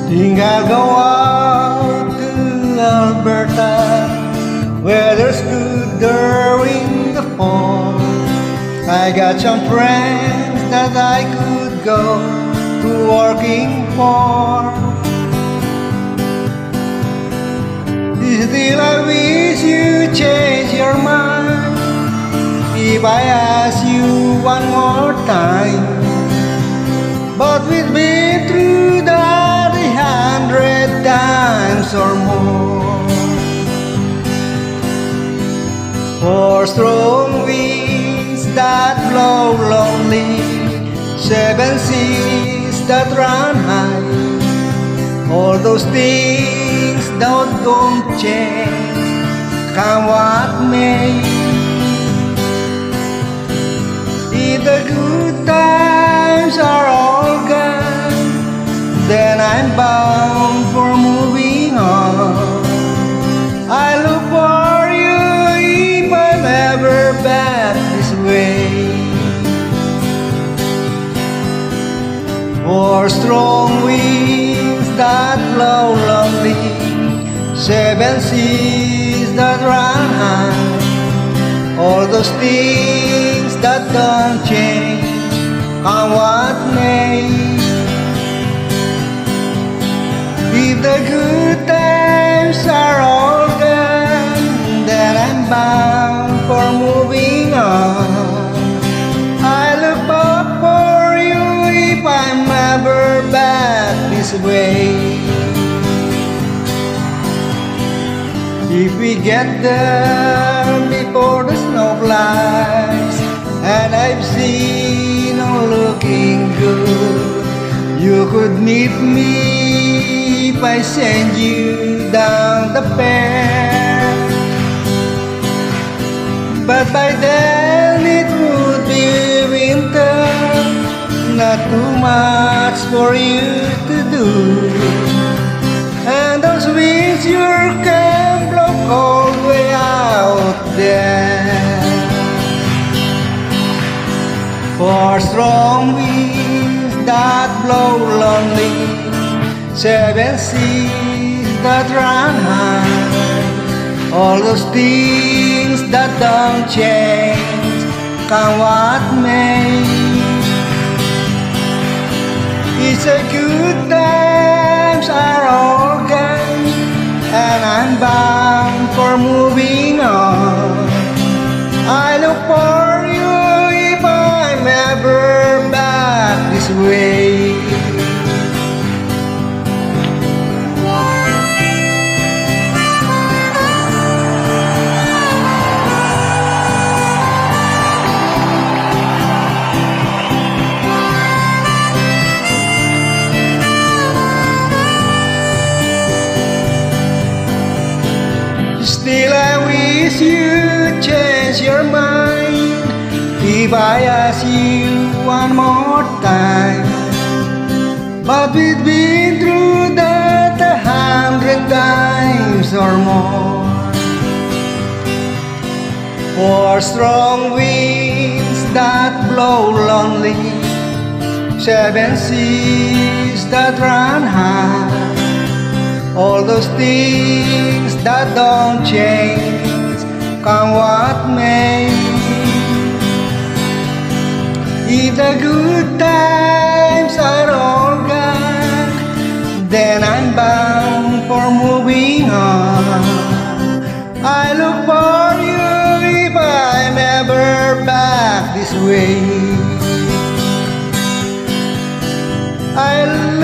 Think I'll go out to Alberta, where there's good during the fall. I got some friends that I could go to working for. Still I wish you change your mind if I ask you one more time. But we've been through that 100 times or more. For strong winds that blow lonely, 7 seas that run high, all those things that don't change, come what may. If the good times are all gone, then I'm bound for moving on. I look for you if I'm ever back this way. For strong winds that blow lonely, 7 seas that run high, all those things that don't change, come what may. If the good times are all gone, then I'm bound for moving on. I look up for you if I'm ever back this way. If we get there before the snow flies and I've seen no looking good, you could meet me if I send you down the path. But by then it would be winter, not too much for you to do. And those winds sure can blow cold way out there. For strong winds that blow lonely, 7 seas that run high, all those things that don't change, come what may. It's a good times are all gone, and I'm bound for moving on. I look for you if I'm ever back this way. Still I wish you change your mind if I ask you one more time. But we've been through that 100 times or more. For strong winds that blow lonely, 7 seas that run high, all those things that don't change, come what may. If the good times are all gone, then I'm bound for moving on. I look for you if I'm ever back this way. I look